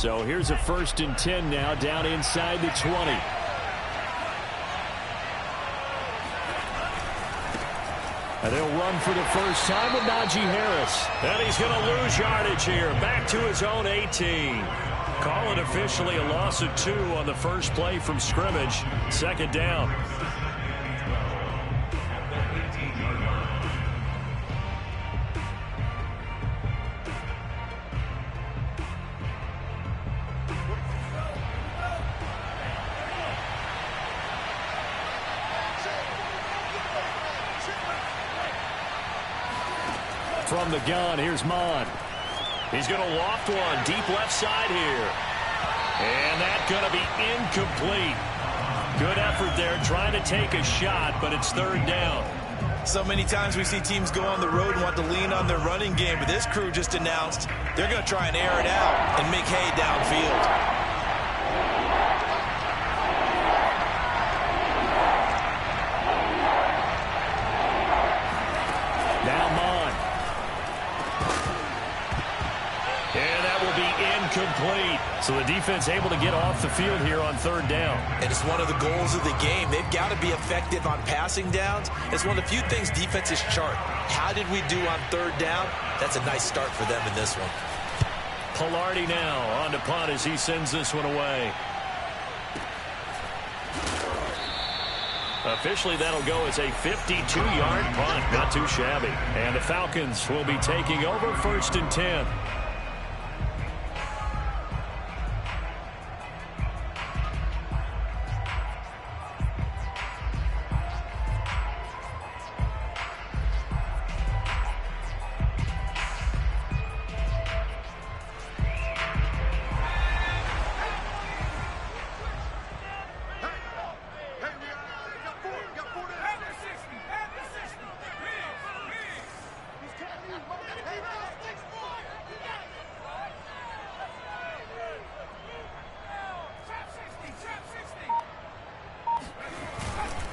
So here's a 1st and 10 now, down inside the 20. And they'll run for the first time with Najee Harris. And he's going to lose yardage here. Back to his own 18. Call it officially a loss of 2 on the first play from scrimmage. 2nd down. From the gun, here's Mon. He's going to loft one deep left side here. And that's going to be incomplete. Good effort there trying to take a shot, but it's 3rd down. So many times we see teams go on the road and want to lean on their running game, but this crew just announced they're going to try and air it out and make hay downfield. Complete. So the defense able to get off the field here on 3rd down. And it's one of the goals of the game. They've got to be effective on passing downs. It's one of the few things defenses chart. How did we do on 3rd down? That's a nice start for them in this one. Pilardi now on to punt as he sends this one away. Officially, that'll go as a 52-yard punt. Not too shabby. And the Falcons will be taking over 1st and 10.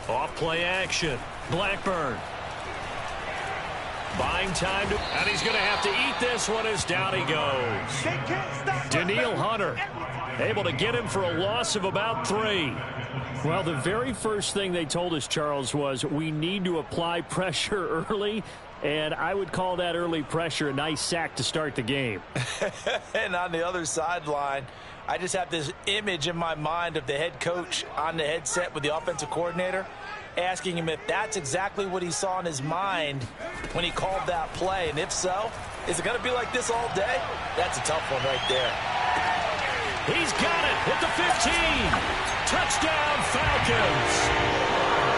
Off play action. Blackburn. Buying time to, and he's going to have to eat this one as down he goes. Danielle Hunter able to get him for a loss of about 3. Well, the very first thing they told us, Charles, was we need to apply pressure early, and I would call that early pressure a nice sack to start the game. And on the other sideline, I just have this image in my mind of the head coach on the headset with the offensive coordinator asking him if that's exactly what he saw in his mind when he called that play. And if so, is it going to be like this all day? That's a tough one right there. He's got it at the 15. Touchdown, Falcons.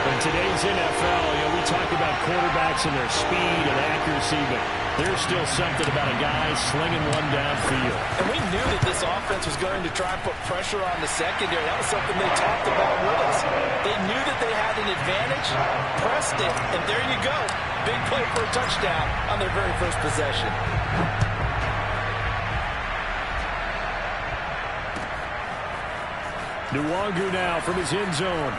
In today's NFL, we talk about quarterbacks and their speed and accuracy, but there's still something about a guy slinging one downfield. And we knew that this offense was going to try and put pressure on the secondary. That was something they talked about with us. They knew that they had an advantage, pressed it, and there you go. Big play for a touchdown on their very first possession. Nwangu now from his end zone.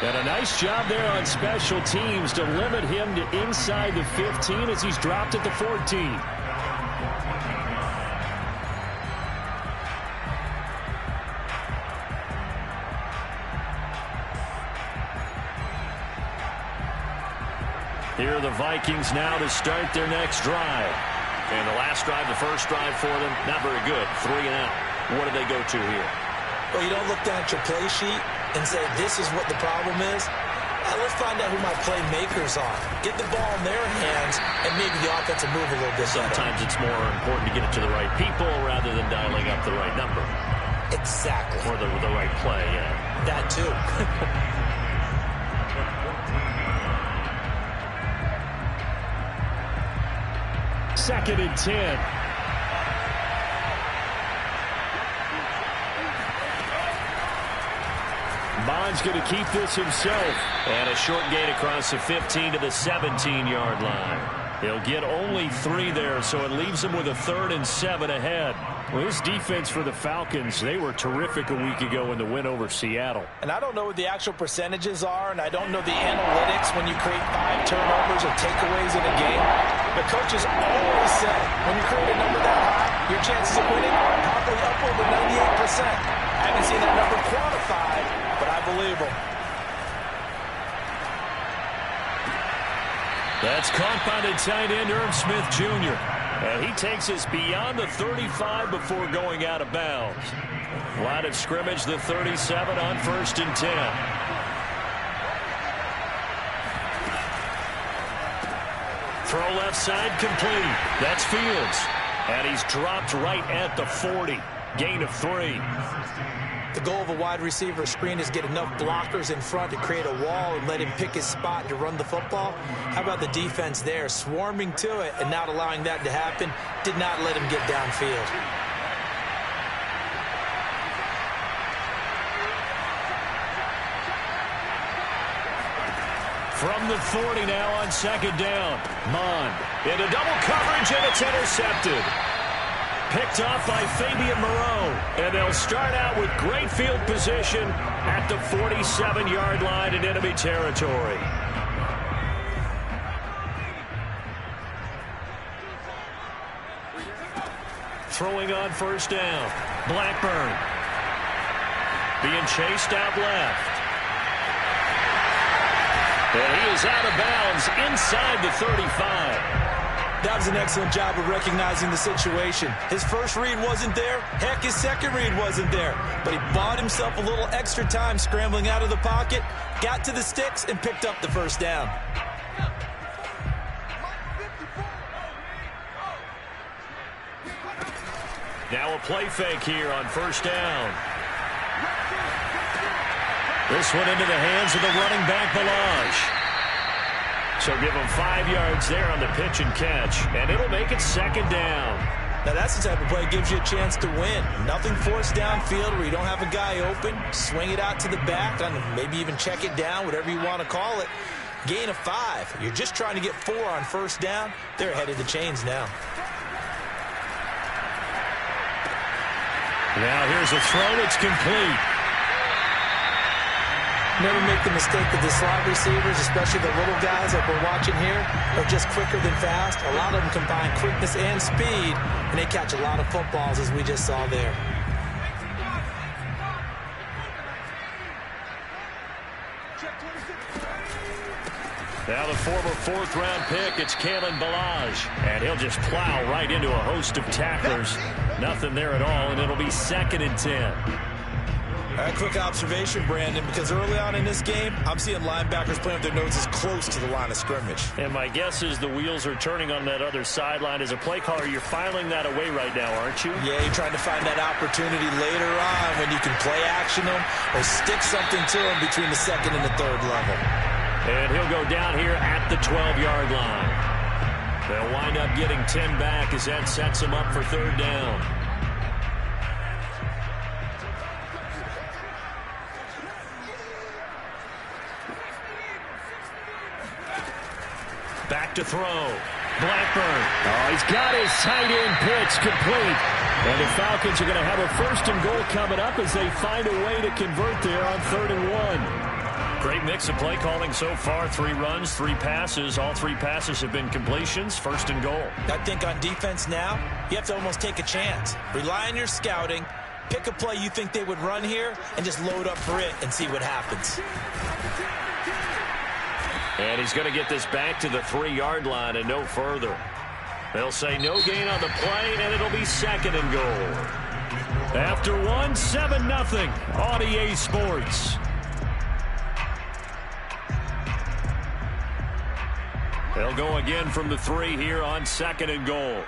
And a nice job there on special teams to limit him to inside the 15 as he's dropped at the 14. Here are the Vikings now to start their next drive. And the last drive, the first drive for them, not very good. 3 and out. What do they go to here? Well, you don't look down at your play sheet and say, this is what the problem is. Let's find out who my playmakers are. Get the ball in their hands, and maybe the offense will move a little bit. Sometimes it's more important to get it to the right people rather than dialing up the right number. Exactly. Or the right play, yeah. That too. Second and 10. Bond's going to keep this himself. And a short gain across the 15 to the 17-yard line. He'll get only 3 there, so it leaves him with a 3rd and 7 ahead. Well, this defense for the Falcons, they were terrific a week ago in the win over Seattle. And I don't know what the actual percentages are, and I don't know the analytics when you create 5 turnovers or takeaways in a game. The coaches always say when you create a number that high, your chances of winning are probably up over 98%. I haven't seen that number quantified, but I believe them. That's caught by the tight end, Irv Smith Jr. And he takes us beyond the 35 before going out of bounds. Line of scrimmage, the 37 on 1st and 10. Throw left side complete. That's Fields. And he's dropped right at the 40. Gain of 3. The goal of a wide receiver screen is get enough blockers in front to create a wall and let him pick his spot to run the football. How about the defense there, swarming to it and not allowing that to happen? Did not let him get downfield. From the 40 now on 2nd down. Mond into double coverage, and it's intercepted. Picked off by Fabian Moreau. And they'll start out with great field position at the 47-yard line in enemy territory. Throwing on 1st down. Blackburn. Being chased out left. And he is out of bounds inside the 35. That was an excellent job of recognizing the situation. His first read wasn't there. Heck, his second read wasn't there. But he bought himself a little extra time scrambling out of the pocket, got to the sticks, and picked up the 1st down. Now a play fake here on 1st down. This one into the hands of the running back, Balaj. So give him 5 yards there on the pitch and catch, and it'll make it 2nd down. Now that's the type of play that gives you a chance to win. Nothing forced downfield where you don't have a guy open. Swing it out to the back, and maybe even check it down, whatever you want to call it. Gain of 5. You're just trying to get 4 on 1st down. They're ahead of the chains now. Now here's a throw. It's complete. Never make the mistake that the slot receivers, especially the little guys like we're watching here, are just quicker than fast. A lot of them combine quickness and speed, and they catch a lot of footballs, as we just saw there. Now the former 4th-round pick, it's Kalen Balaj. And he'll just plow right into a host of tacklers. Nothing there at all, and it'll be 2nd and 10. All right, quick observation, Brandon, because early on in this game, I'm seeing linebackers playing with their noses close to the line of scrimmage. And my guess is the wheels are turning on that other sideline. As a play caller, you're filing that away right now, aren't you? Yeah, you're trying to find that opportunity later on when you can play action them or stick something to them between the 2nd and the 3rd level. And he'll go down here at the 12-yard line. They'll wind up getting 10 back as that sets them up for 3rd down. Back to throw. Blackburn. Oh, he's got his tight end pitch complete. And the Falcons are going to have a 1st and goal coming up as they find a way to convert there on 3rd and 1. Great mix of play calling so far. 3 runs, 3 passes. All 3 passes have been completions. 1st and goal. I think on defense now, you have to almost take a chance. Rely on your scouting. Pick a play you think they would run here and just load up for it and see what happens. And he's going to get this back to the 3-yard line and no further. They'll say no gain on the play, and it'll be 2nd and goal. After 1, 7-0 on EA Sports. They'll go again from the 3 here on 2nd and goal.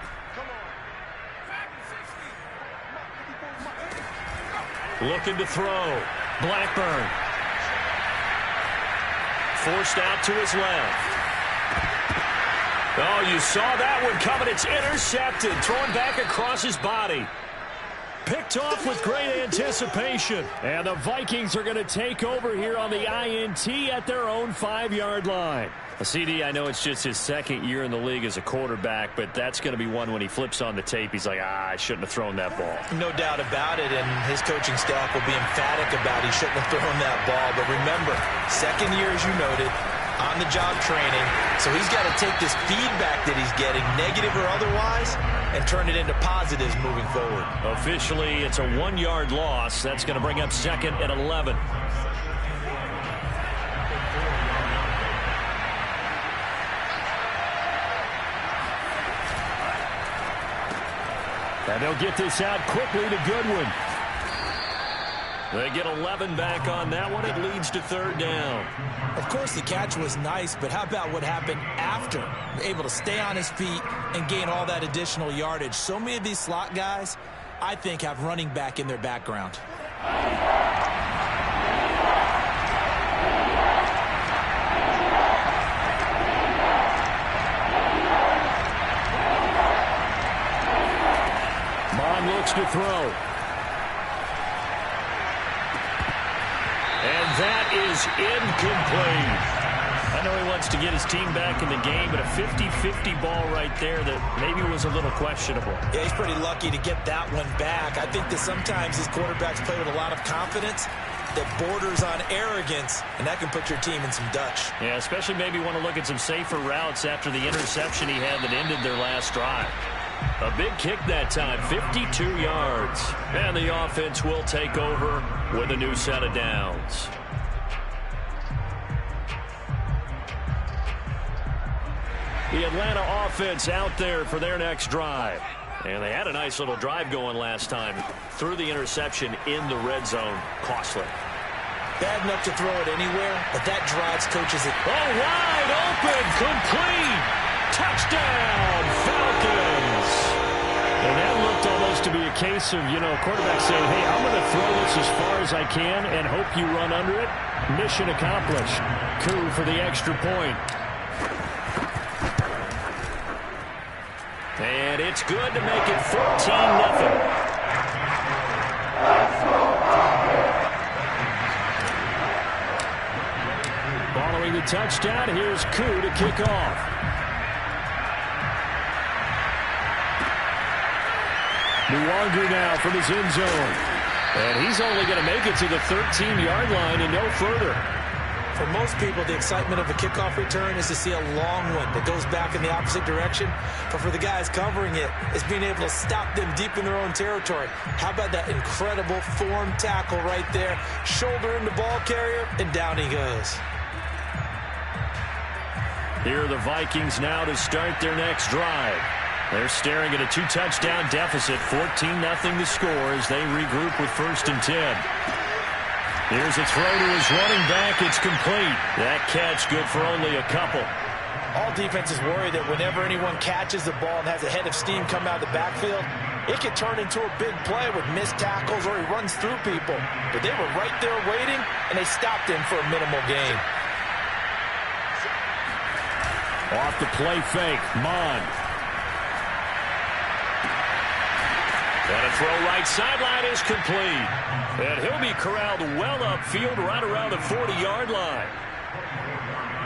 Looking to throw. Blackburn. Forced out to his left. Oh, you saw that one coming. It's intercepted. Thrown back across his body. Picked off with great anticipation. And the Vikings are going to take over here on the INT at their own 5-yard line. CD, I know it's just his 2nd year in the league as a quarterback, but that's going to be one when he flips on the tape. He's like, I shouldn't have thrown that ball. No doubt about it, and his coaching staff will be emphatic about he shouldn't have thrown that ball. But remember, 2nd year, as you noted, on-the-job training. So he's got to take this feedback that he's getting, negative or otherwise, and turn it into positives moving forward. Officially, it's a 1-yard loss. That's going to bring up 2nd and 11. And they'll get this out quickly to Goodwin. They get 11 back on that one. It leads to 3rd down. Of course, the catch was nice, but how about what happened after? Able to stay on his feet and gain all that additional yardage. So many of these slot guys, I think, have running back in their background. Looks to throw. And that is incomplete. I know he wants to get his team back in the game, but a 50-50 ball right there that maybe was a little questionable. Yeah, he's pretty lucky to get that one back. I think that sometimes these quarterbacks play with a lot of confidence that borders on arrogance, and that can put your team in some Dutch. Yeah, especially maybe want to look at some safer routes after the interception he had that ended their last drive. A big kick that time, 52 yards. And the offense will take over with a new set of downs. The Atlanta offense out there for their next drive. And they had a nice little drive going last time. Threw the interception in the red zone. Costly. Bad enough to throw it anywhere, but that drives coaches it. Oh, wide open, complete. Touchdown, Falcons. And that looked almost to be a case of, quarterback saying, hey, I'm going to throw this as far as I can and hope you run under it. Mission accomplished. Coup for the extra point. And it's good to make it 14-0. Following the touchdown, here's Coup to kick off. Nuwanger now from his end zone. And he's only going to make it to the 13-yard line and no further. For most people, the excitement of a kickoff return is to see a long one that goes back in the opposite direction. But for the guys covering it, it's being able to stop them deep in their own territory. How about that incredible form tackle right there? Shoulder in the ball carrier, and down he goes. Here are the Vikings now to start their next drive. They're staring at a 2-touchdown deficit, 14-0 the score as they regroup with 1st and 10. Here's a throw to his running back. It's complete. That catch good for only a couple. All defenses worry that whenever anyone catches the ball and has a head of steam come out of the backfield, it can turn into a big play with missed tackles or he runs through people. But they were right there waiting, and they stopped him for a minimal gain. Off the play fake, Mon. And a throw right sideline is complete. And he'll be corralled well upfield right around the 40-yard line.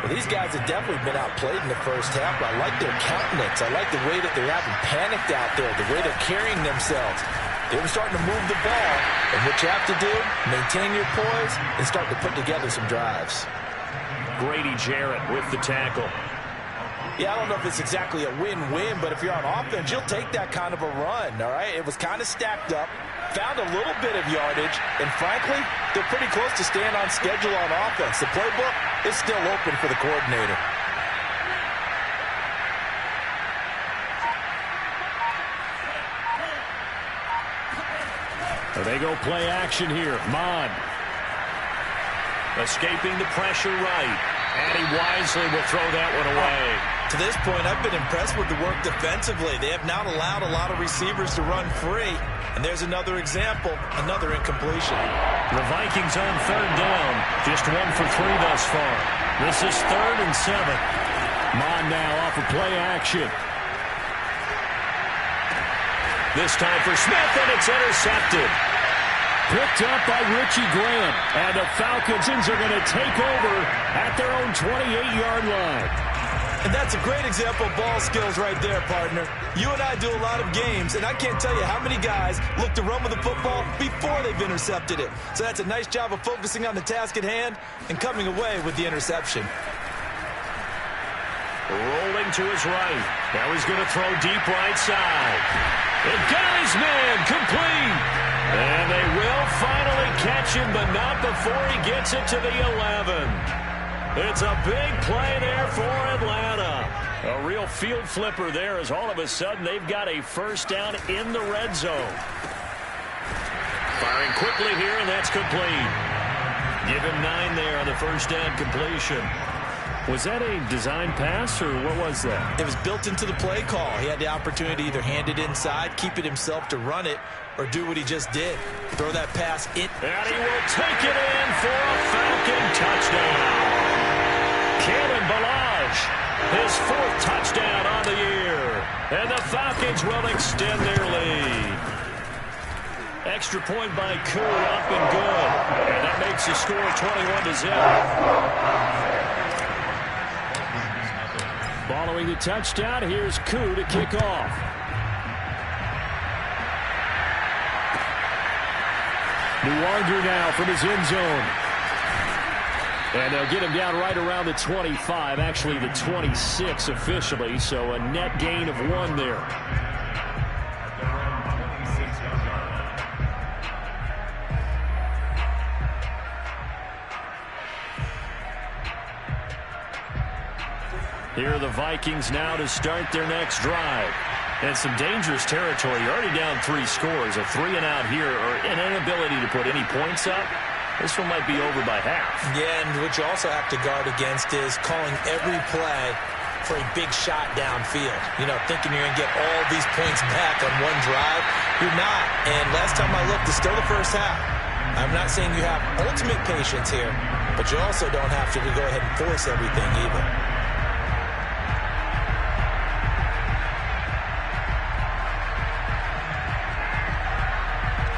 Well, these guys have definitely been outplayed in the first half, but I like their countenance. I like the way that they're having panicked out there, the way they're carrying themselves. They were starting to move the ball, and what you have to do, maintain your poise and start to put together some drives. Grady Jarrett with the tackle. Yeah, I don't know if it's exactly a win-win, but if you're on offense, you'll take that kind of a run, all right? It was kind of stacked up, found a little bit of yardage, and frankly, they're pretty close to staying on schedule on offense. The playbook is still open for the coordinator. So they go play action here. Mon. Escaping the pressure right. And he wisely will throw that one away. To this point, I've been impressed with the work defensively. They have not allowed a lot of receivers to run free. And there's another example, another incompletion. The Vikings on 3rd down. Just 1 for 3 thus far. This is 3rd and 7. Mon now off of play action. This time for Smith, and it's intercepted. Picked up by Richie Graham. And the Falcons are going to take over at their own 28-yard line. And that's a great example of ball skills right there, partner. You and I do a lot of games, and I can't tell you how many guys look to run with the football before they've intercepted it. So that's a nice job of focusing on the task at hand and coming away with the interception. to his right. Now he's going to throw deep right side. It got his man complete. And they will finally catch him, but not before he gets it to the 11. It's a big play there for Atlanta. A real field flipper there as all of a sudden they've got a first down in the red zone. Firing quickly here, and that's complete. Give him 9 there on the first down completion. Was that a design pass, or what was that? It was built into the play call. He had the opportunity to either hand it inside, keep it himself to run it, or do what he just did. Throw that pass in. And he will take it in for a Falcon touchdown. Kalen Ballage, his 4th touchdown on the year. And the Falcons will extend their lead. Extra point by Koo, up and good. And that makes the score 21-0. Following the touchdown, here's Koo to kick off. Nuwanger now from his end zone. And they'll get him down right around the 25, actually the 26 officially, so a net gain of 1 there. Here are the Vikings now to start their next drive. And some dangerous territory. You're already down 3 scores. A 3-and-out here, or an inability to put any points up. This one might be over by half. Yeah, and what you also have to guard against is calling every play for a big shot downfield. You know, thinking you're going to get all these points back on one drive. You're not. And last time I looked, it's still the first half. I'm not saying you have ultimate patience here, but you also don't have to go ahead and force everything either.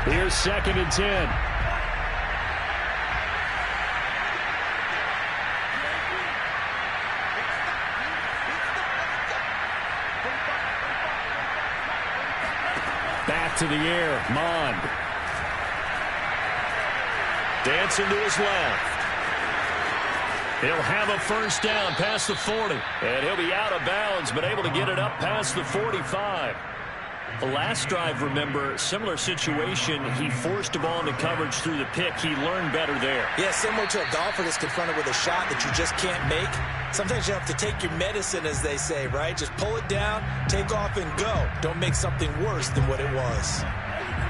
Here's 2nd and 10. Back to the air, Mond. Dancing to his left. He'll have a first down past the 40. And he'll be out of bounds, but able to get it up past the 45. The last drive, remember, similar situation. He forced a ball into coverage through the pick. He learned better there. Yeah, similar to a golfer that's confronted with a shot that you just can't make. Sometimes you have to take your medicine, as they say, right? Just pull it down, take off, and go. Don't make something worse than what it was.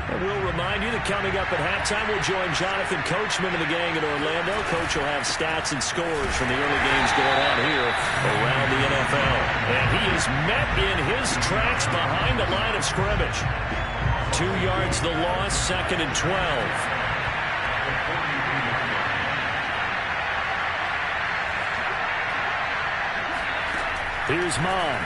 And we'll remind you that coming up at halftime, we'll join Jonathan Coachman and the gang in Orlando. Coach will have stats and scores from the early games going on here around the NFL. And he is met in his tracks behind the line of scrimmage. 2 yards the loss, 2nd and 12. Here's Mond.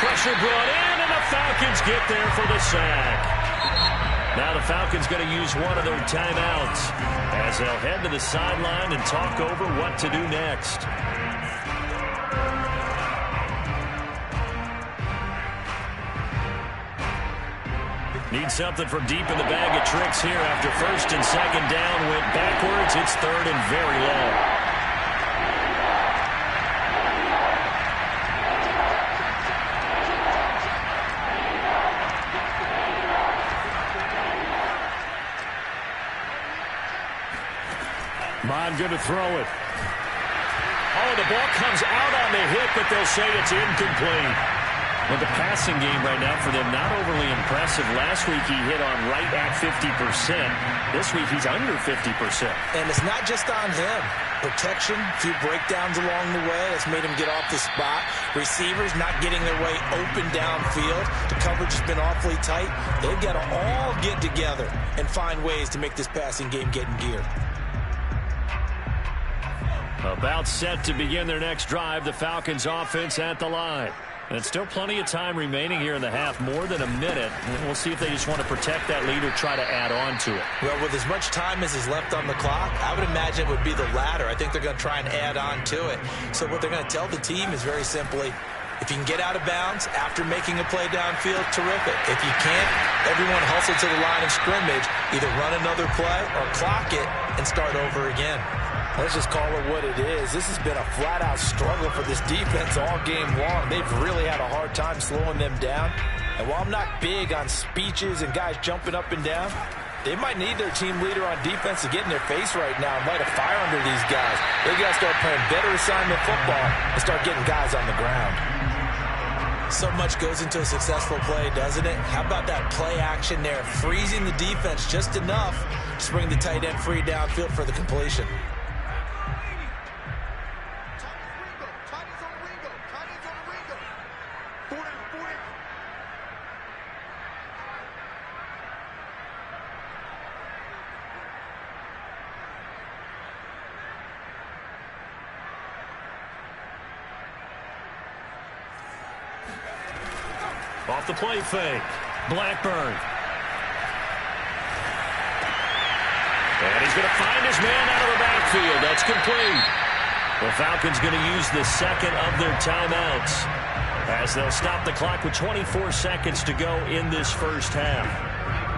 Pressure brought in, and the Falcons get there for the sack. Now the Falcons going to use one of their timeouts as they'll head to the sideline and talk over what to do next. Need something from deep in the bag of tricks here after 1st and 2nd down. Went backwards. It's 3rd and very long. Mond going to throw it. Oh, the ball comes out on the hit, but they'll say it's incomplete. Well, the passing game right now for them, not overly impressive. Last week he hit on right at 50%. This week he's under 50%. And it's not just on him. Protection, a few breakdowns along the way. That's made him get off the spot. Receivers not getting their way open downfield. The coverage has been awfully tight. They've got to all get together and find ways to make this passing game get in gear. About set to begin their next drive, the Falcons offense at the line. And it's still plenty of time remaining here in the half, more than a minute. And we'll see if they just want to protect that lead or try to add on to it. Well, with as much time as is left on the clock, I would imagine it would be the latter. I think they're going to try and add on to it. So what they're going to tell the team is very simply, if you can get out of bounds after making a play downfield, terrific. If you can't, everyone hustle to the line of scrimmage, either run another play or clock it and start over again. Let's just call it what it is. This has been a flat-out struggle for this defense all game long. They've really had a hard time slowing them down. And while I'm not big on speeches and guys jumping up and down, they might need their team leader on defense to get in their face right now and light a fire under these guys. They got to start playing better assignment football and start getting guys on the ground. So much goes into a successful play, doesn't it? How about that play action there, freezing the defense just enough to bring the tight end free downfield for the completion. Off the play fake. Blackburn. And he's going to find his man out of the backfield. That's complete. The Falcons going to use the second of their timeouts as they'll stop the clock with 24 seconds to go in this first half.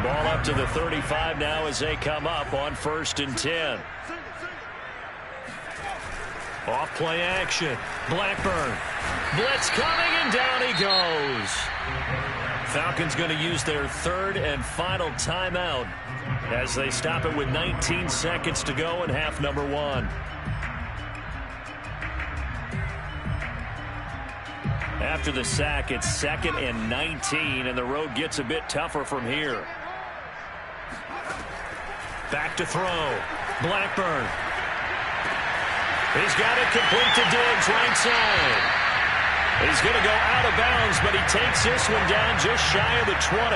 Ball up to the 35 now as they come up on 1st and 10. Off play action. Blackburn. Blitz coming, and down he goes. Falcons going to use their third and final timeout as they stop it with 19 seconds to go in half number 1. After the sack, it's 2nd and 19, and the road gets a bit tougher from here. Back to throw. Blackburn. He's got it complete to Diggs, right side. He's going to go out of bounds, but he takes this one down just shy of the 20.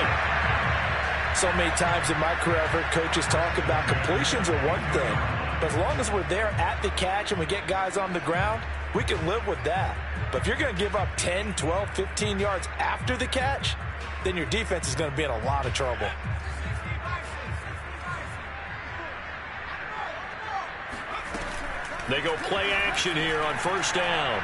So many times in my career, I've heard coaches talk about completions are one thing, but as long as we're there at the catch and we get guys on the ground, we can live with that. But if you're going to give up 10, 12, 15 yards after the catch, then your defense is going to be in a lot of trouble. They go play action here on 1st down.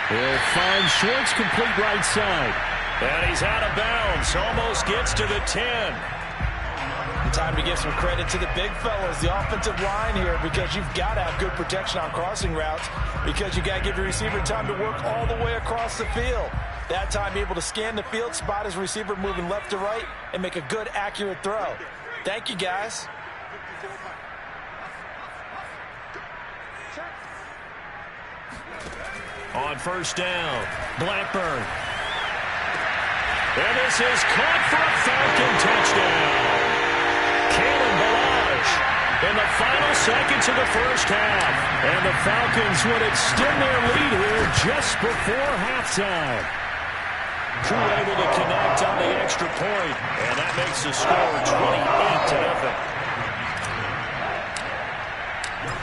He'll find Schwartz, complete right side. And he's out of bounds. Almost gets to the 10. Time to give some credit to the big fellas, the offensive line here, because you've got to have good protection on crossing routes because you got to give your receiver time to work all the way across the field. That time, be able to scan the field, spot his receiver moving left to right, and make a good, accurate throw. Thank you, guys. On 1st down, Blackburn. And this is caught for a Falcon touchdown. In the final seconds of the first half. And the Falcons would extend their lead here just before halftime. Crew able to connect on the extra point, and that makes the score 28-0.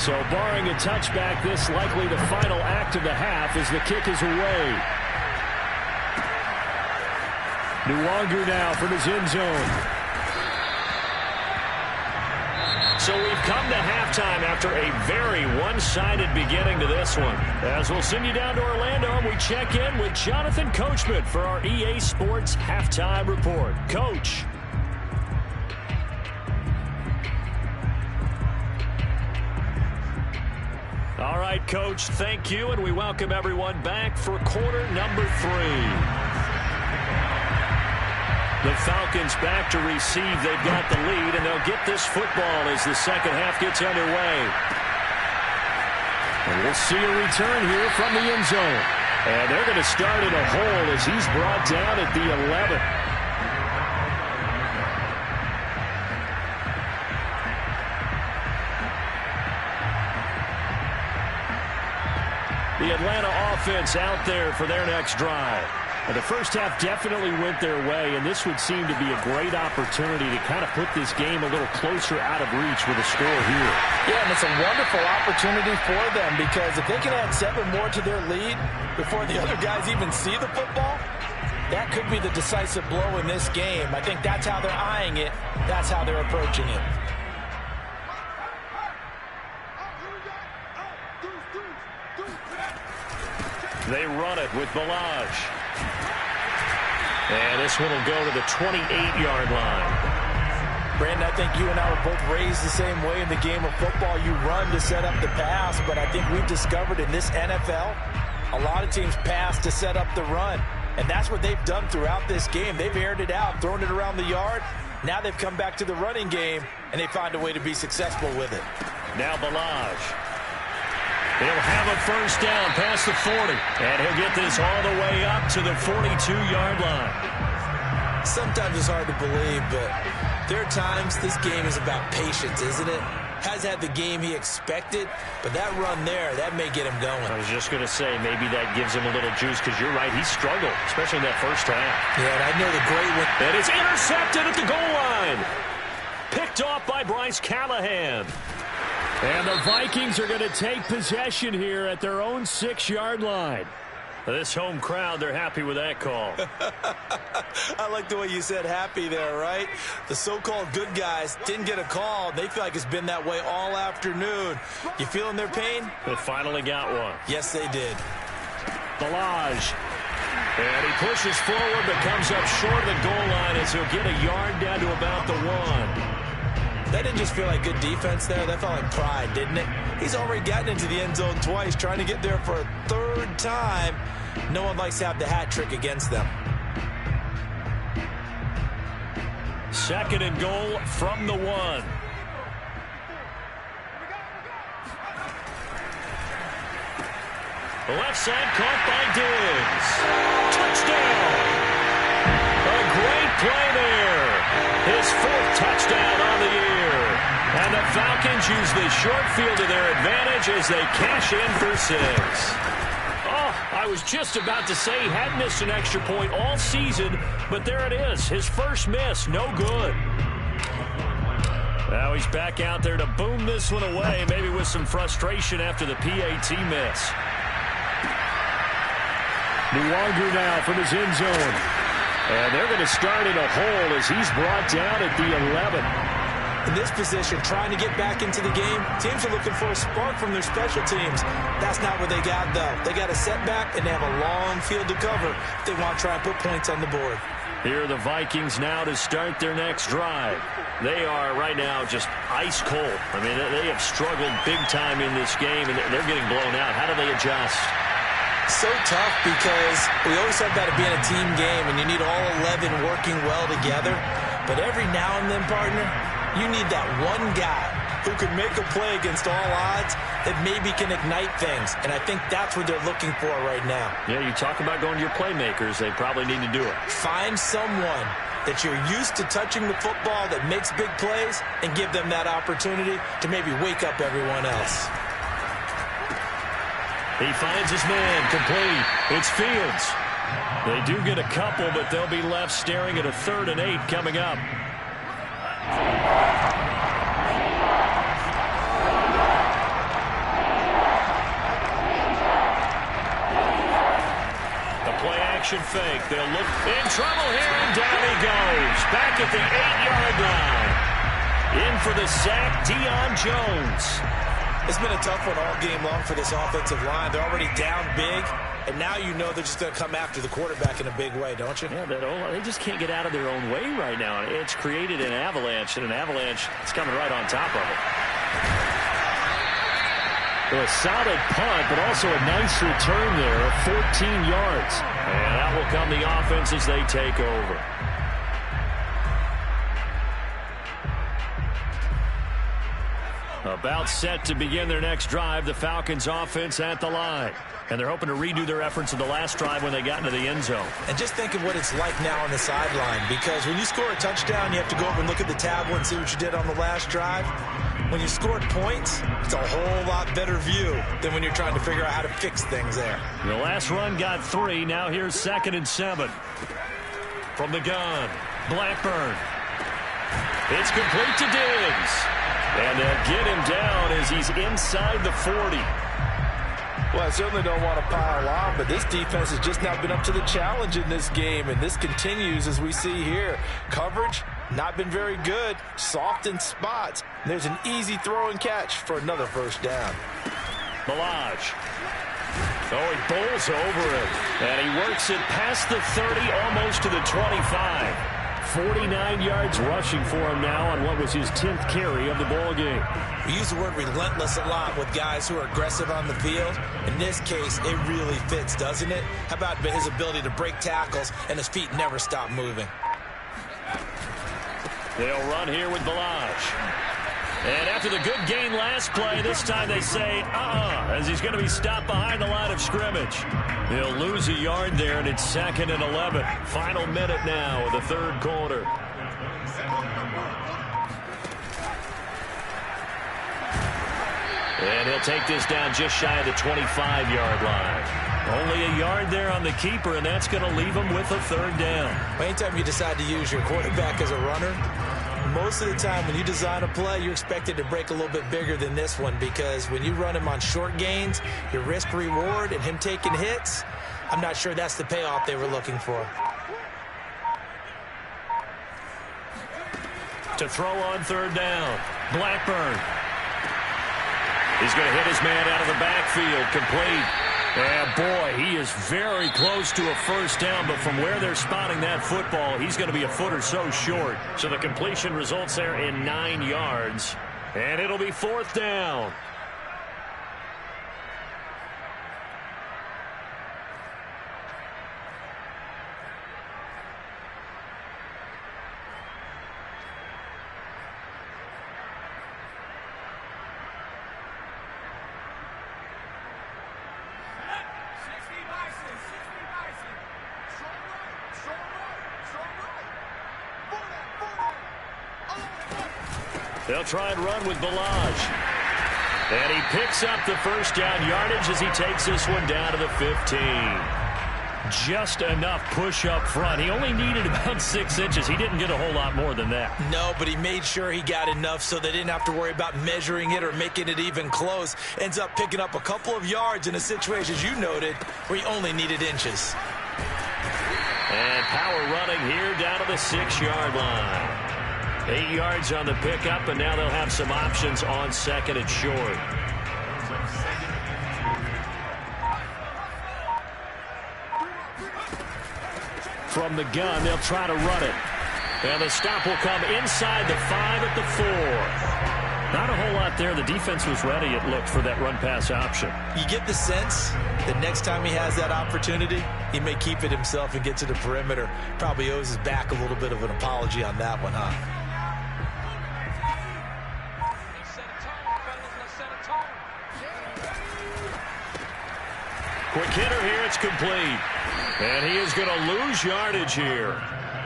So barring a touchback, this likely the final act of the half as the kick is away. Nuwanger now from his end zone. So we've come to halftime after a very one-sided beginning to this one. As we'll send you down to Orlando, and we check in with Jonathan Coachman for our EA Sports Halftime Report. Coach. All right, Coach, thank you, and we welcome everyone back for quarter number 3. The Falcons back to receive. They've got the lead, and they'll get this football as the second half gets underway. And we'll see a return here from the end zone. And they're going to start in a hole as he's brought down at the 11. The Atlanta offense out there for their next drive. And the first half definitely went their way, and this would seem to be a great opportunity to kind of put this game a little closer out of reach with a score here. Yeah, and it's a wonderful opportunity for them because if they can add 7 more to their lead before the other guys even see the football, that could be the decisive blow in this game. I think that's how they're eyeing it. That's how they're approaching it. They run it with Balaj. And this one will go to the 28-yard line. Brandon, I think you and I were both raised the same way in the game of football. You run to set up the pass, but I think we've discovered in this NFL, a lot of teams pass to set up the run. And that's what they've done throughout this game. They've aired it out, thrown it around the yard. Now they've come back to the running game, and they find a way to be successful with it. Now Balaj. He'll have a first down past the 40. And he'll get this all the way up to the 42-yard line. Sometimes it's hard to believe, but there are times this game is about patience, isn't it? Has had the game he expected, but that run there, that may get him going. I was just going to say, maybe that gives him a little juice, because you're right, he struggled, especially in that first half. Yeah, and I know the great one. And it's intercepted at the goal line. Picked off by Bryce Callahan. And the Vikings are going to take possession here at their own 6-yard line. This home crowd, they're happy with that call. I like the way you said happy there, right? The so-called good guys didn't get a call. They feel like it's been that way all afternoon. You feeling their pain? They finally got one. Yes, they did. Balaj. And he pushes forward but comes up short of the goal line as he'll get a yard down to about the 1. That didn't just feel like good defense there. That felt like pride, didn't it? He's already gotten into the end zone twice, trying to get there for a third time. No one likes to have the hat trick against them. 2nd and goal from the 1. Left side caught by Diggs. Touchdown! A great play there. His 4th touchdown on the year. And the Falcons use the short field to their advantage as they cash in for 6. Oh, I was just about to say he hadn't missed an extra point all season, but there it is. His first miss, no good. Now he's back out there to boom this one away, maybe with some frustration after the PAT miss. Nuwanger now from his end zone. And they're going to start in a hole as he's brought down at the 11. In this position, trying to get back into the game, teams are looking for a spark from their special teams. That's not what they got, though. They got a setback, and they have a long field to cover if they want to try and put points on the board. Here are the Vikings now to start their next drive. They are right now just ice cold. I mean, they have struggled big time in this game, and they're getting blown out. How do they adjust? So tough because we always talk about it being a team game, and you need all 11 working well together. But every now and then, partner, you need that one guy who can make a play against all odds that maybe can ignite things. And I think that's what they're looking for right now. Yeah, you talk about going to your playmakers. They probably need to do it. Find someone that you're used to touching the football that makes big plays and give them that opportunity to maybe wake up everyone else. He finds his man complete. It's Fields. They do get a couple, but they'll be left staring at a 3rd and 8 coming up. The play action fake. They'll look in trouble here, and down he goes. Back at the 8-yard line. In for the sack, Deion Jones. It's been a tough one all game long for this offensive line. They're already down big, and now you know they're just going to come after the quarterback in a big way, don't you? Yeah, they just can't get out of their own way right now. It's created an avalanche, and an avalanche is coming right on top of it. So a solid punt, but also a nice return there of 14 yards. And that will come the offense as they take over. About set to begin their next drive, the Falcons offense at the line. And they're hoping to redo their efforts of the last drive when they got into the end zone. And just think of what it's like now on the sideline, because when you score a touchdown, you have to go over and look at the tablet and see what you did on the last drive. When you scored points, it's a whole lot better view than when you're trying to figure out how to fix things there. The last run got 3. Now here's 2nd and 7. From the gun, Blackburn. It's complete to Diggs. And they'll get him down as he's inside the 40. Well, I certainly don't want to pile on, but this defense has just not been up to the challenge in this game, and this continues as we see here. Coverage, not been very good. Soft in spots. There's an easy throw and catch for another first down. Balaj. Oh, he bowls over it. And he works it past the 30, almost to the 25. 49 yards rushing for him now on what was his 10th carry of the ball game. We use the word relentless a lot with guys who are aggressive on the field. In this case, it really fits, doesn't it? How about his ability to break tackles and his feet never stop moving? They'll run here with Balaj. And after the good gain last play, this time they say, as he's going to be stopped behind the line of scrimmage. He'll lose a yard there, and it's 2nd and 11. Final minute now of the third quarter. And he'll take this down just shy of the 25-yard line. Only a yard there on the keeper, and that's going to leave him with a third down. Anytime you decide to use your quarterback as a runner, most of the time when you design a play, you're expected to break a little bit bigger than this one, because when you run him on short gains, your risk-reward and him taking hits, I'm not sure that's the payoff they were looking for. To throw on third down, Blackburn. He's going to hit his man out of the backfield, complete. And boy, he is very close to a first down, but from where they're spotting that football, he's going to be a foot or so short. So the completion results there in 9 yards, and it'll be 4th down. They'll try and run with Balaj. And he picks up the first down yardage as he takes this one down to the 15. Just enough push up front. He only needed about 6 inches. He didn't get a whole lot more than that. No, but he made sure he got enough so they didn't have to worry about measuring it or making it even close. Ends up picking up a couple of yards in a situation, as you noted, where he only needed inches. And power running here down to the 6-yard line. 8 yards on the pickup, and now they'll have some options on 2nd and short. From the gun, they'll try to run it. And the stop will come inside the 5 at the 4. Not a whole lot there. The defense was ready, it looked, for that run-pass option. You get the sense that next time he has that opportunity, he may keep it himself and get to the perimeter. Probably owes his back a little bit of an apology on that one, huh? Quick hitter here, it's complete. And he is going to lose yardage here.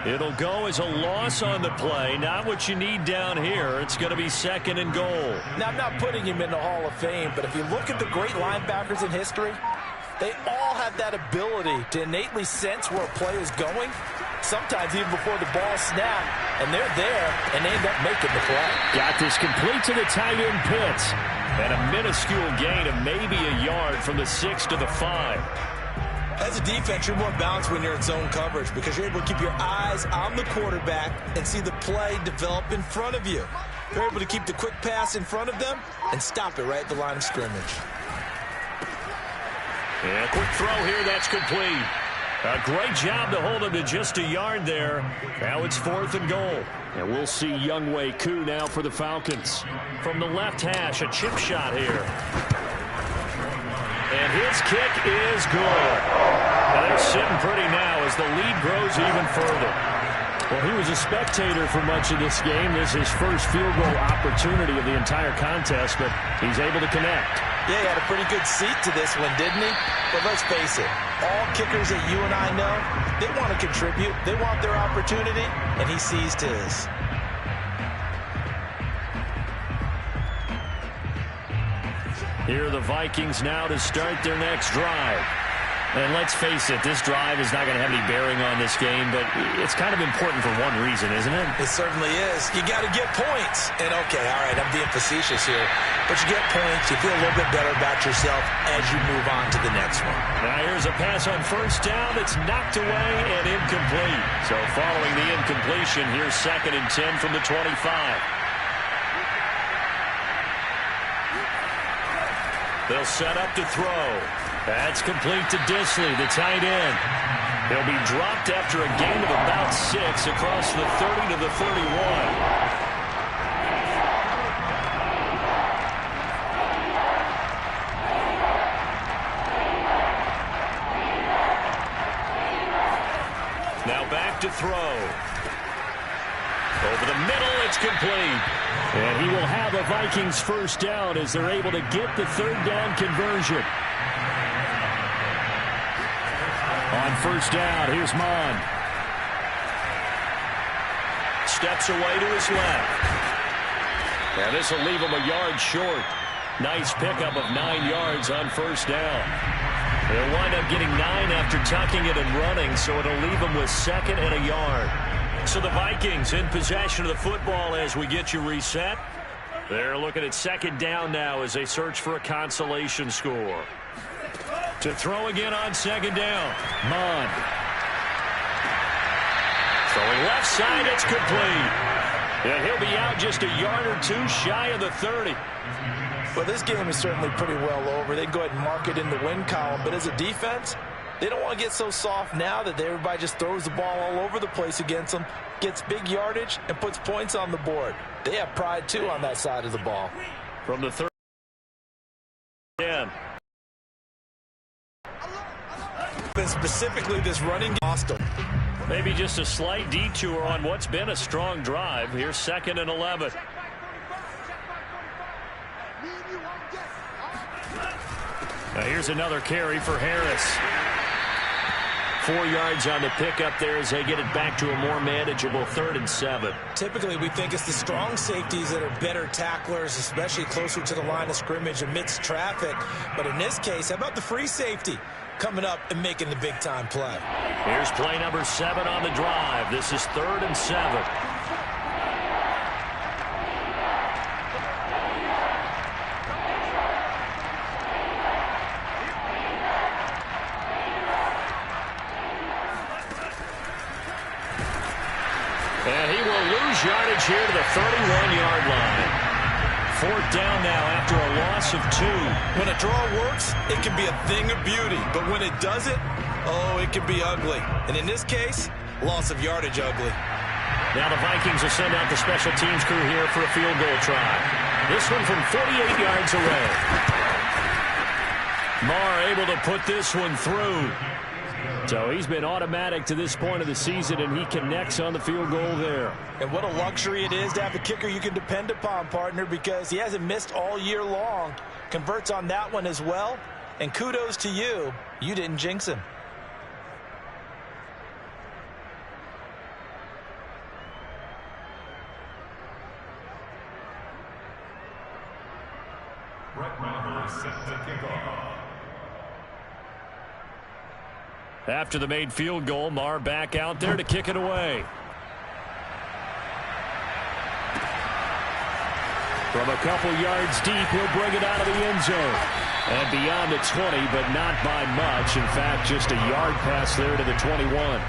It'll go as a loss on the play. Not what you need down here. It's going to be 2nd and goal. Now, I'm not putting him in the Hall of Fame, but if you look at the great linebackers in history, they all have that ability to innately sense where a play is going, sometimes even before the ball snapped, and they're there, and they end up making the play. Got this complete to the tight end Pitts. And a minuscule gain of maybe a yard from the 6 to the 5. As a defense, you're more balanced when you're in zone coverage because you're able to keep your eyes on the quarterback and see the play develop in front of you. You're able to keep the quick pass in front of them and stop it right at the line of scrimmage. And a quick throw here, that's complete. A great job to hold him to just a yard there. Now it's 4th and goal. And we'll see Younghoe Koo now for the Falcons. From the left hash, a chip shot here. And his kick is good. Now they're sitting pretty now as the lead grows even further. Well, he was a spectator for much of this game. This is his first field goal opportunity of the entire contest, but he's able to connect. Yeah, he had a pretty good seat to this one, didn't he? But let's face it, all kickers that you and I know, they want to contribute. They want their opportunity, and he seized his. Here are the Vikings now to start their next drive. And let's face it, this drive is not going to have any bearing on this game, but it's kind of important for one reason, isn't it? It certainly is. You got to get points. And, okay, all right, I'm being facetious here. But you get points, you feel a little bit better about yourself as you move on to the next one. Now here's a pass on first down that's knocked away and incomplete. So following the incompletion, here's 2nd and 10 from the 25. They'll set up to throw. That's complete to Disley, the tight end. He'll be dropped after a gain of about 6 across the 30 to the 31. Now back to throw. Over the middle, it's complete. And he will have a Vikings first down as they're able to get the third down conversion. On first down, here's Mon. Steps away to his left. And this will leave him a yard short. Nice pickup of 9 yards on first down. They'll wind up getting 9 after tucking it and running, so it'll leave them with 2nd and a yard. So the Vikings in possession of the football as we get you reset. They're looking at 2nd down now as they search for a consolation score. To throw again on 2nd down. Mon. Throwing left side, it's complete. And he'll be out just a yard or 2 shy of the 30. Well, this game is certainly pretty well over. They can go ahead and mark it in the win column. But as a defense, they don't want to get so soft now that everybody just throws the ball all over the place against them, gets big yardage, and puts points on the board. They have pride, too, on that side of the ball. From the 30. Yeah. Specifically, this running lost them. Maybe just a slight detour on what's been a strong drive. Here's 2nd and 11. Now here's another carry for Harris. 4 yards on the pickup there as they get it back to a more manageable 3rd and 7. Typically, we think it's the strong safeties that are better tacklers, especially closer to the line of scrimmage amidst traffic. But in this case, how about the free safety coming up and making the big-time play? Here's play number 7 on the drive. This is 3rd and 7. And he will lose yardage here to the 31-yard line. 4th down now after a loss of 2. When a draw works, it can be a thing of beauty. But when it doesn't, oh, it can be ugly. And in this case, loss of yardage ugly. Now the Vikings will send out the special teams crew here for a field goal try. This one from 48 yards away. Marr able to put this one through. So he's been automatic to this point of the season, and he connects on the field goal there. And what a luxury it is to have a kicker you can depend upon, partner, because he hasn't missed all year long. Converts on that one as well. And kudos to you. You didn't jinx him. After the made field goal, Marr back out there to kick it away. From a couple yards deep, he'll bring it out of the end zone. And beyond the 20, but not by much. In fact, just a yard pass there to the 21.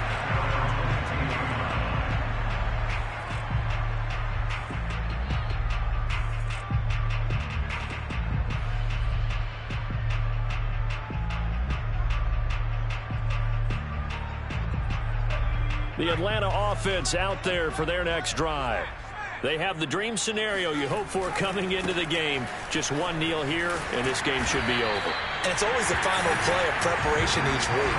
The Atlanta offense out there for their next drive. They have the dream scenario you hope for coming into the game. Just one kneel here, and this game should be over. And it's always the final play of preparation each week.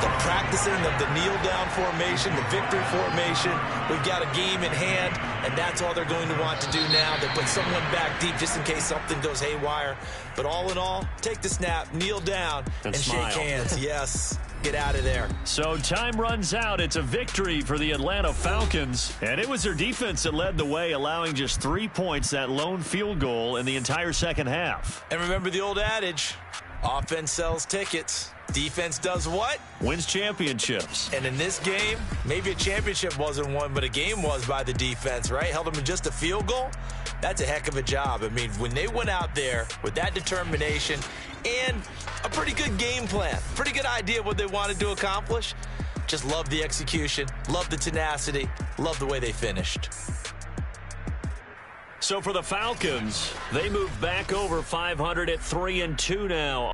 The practicing of the kneel-down formation, the victory formation. We've got a game in hand, and that's all they're going to want to do now. They put someone back deep just in case something goes haywire. But all in all, take the snap, kneel down, and shake hands. Yes. Get out of there. So time runs out. It's a victory for the Atlanta Falcons. And it was their defense that led the way, allowing just 3 points, that lone field goal in the entire second half. And remember the old adage, offense sells tickets. Defense does what? Wins championships. And in this game, maybe a championship wasn't won, but a game was by the defense, right? Held them in just a field goal. That's a heck of a job. I mean, when they went out there with that determination and a pretty good game plan, pretty good idea what they wanted to accomplish, just love the execution, love the tenacity, love the way they finished. So for the Falcons, they move back over 500 at 3-2 now